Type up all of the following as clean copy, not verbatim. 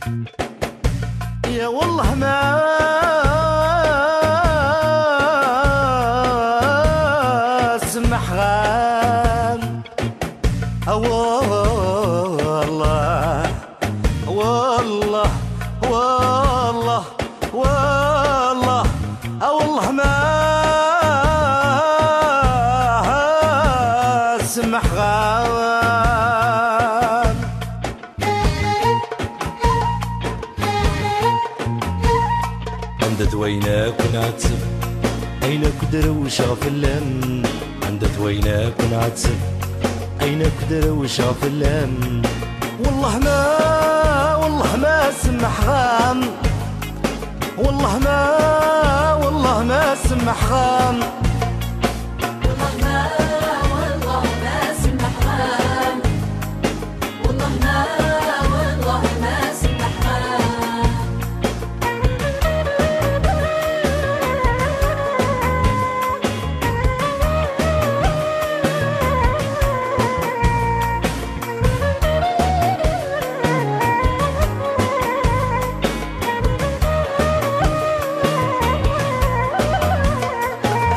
يا والله ما سمح غان والله والله والله والله والله ما سمح غان. عندت وينك ونعتسف عينك دروش غفلان، عندت وينك ونعتسف عينك دروش غفلان. والله ما سمح غان، والله ما سمح غان، والله ما سمح غان، والله ما سمح غان.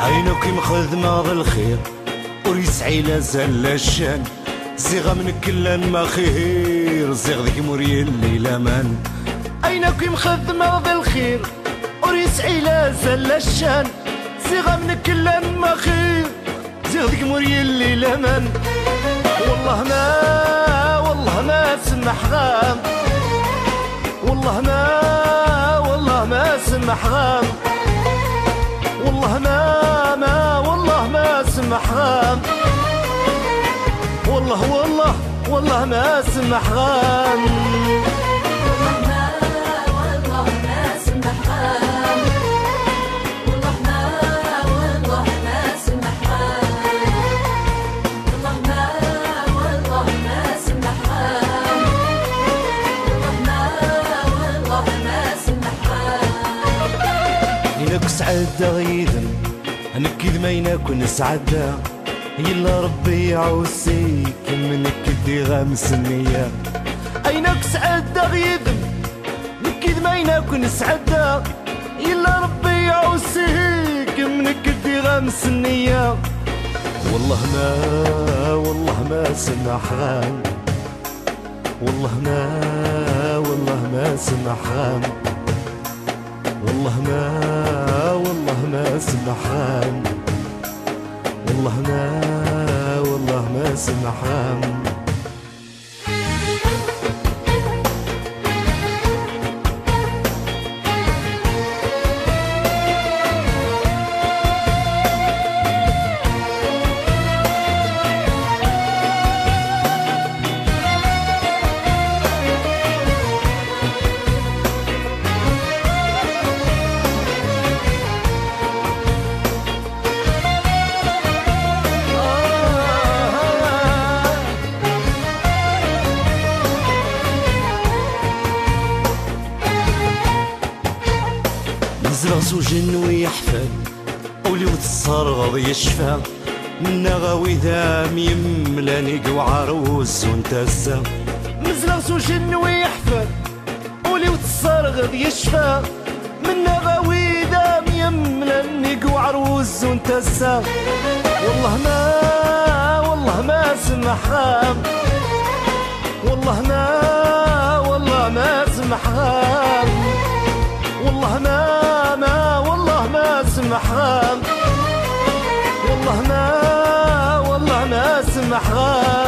عينك مخدمة بالخير وريسعي لازال الشان، زيغة من كلان ما خير زيغ ذيك مريل اللي لامان. عينك مخدمة بالخير وريسعي لازال الشان، زيغة من كلان ما خير زيغ ذيك مريل اللي لامان. والله ما سمح غام، والله ما سمح غام، والله ما سمح غام، والله ما سمح غام. والله ما سمح غان، والله ما سمح غان، والله ما سمح غان، والله ما سمح غان. إنك سعادة غيدن هنكد ما ينكون سعادة، يلا ربي يعوسيك منك كدي غامس النية. أينك سعادة غيدن نكد ما ينكون سعادة، يلا ربي يعوسيك منك كدي غامس النية. والله ما سمح غان، والله ما سمح غان، والله ما سمح غان، والله ما سمح غان. راسو جن ويحفل ولي وتصرغ يشفى منا غاوي ذام يملاني وعروس ونتسى. مزراسو جن ويحفل ولي وتصرغ يشفى منا غاوي ذام يملاني وعروس ونتسى. والله ما سمح غام، والله ما سمح غام، والله ما سمح غام، والله ما سمح غام.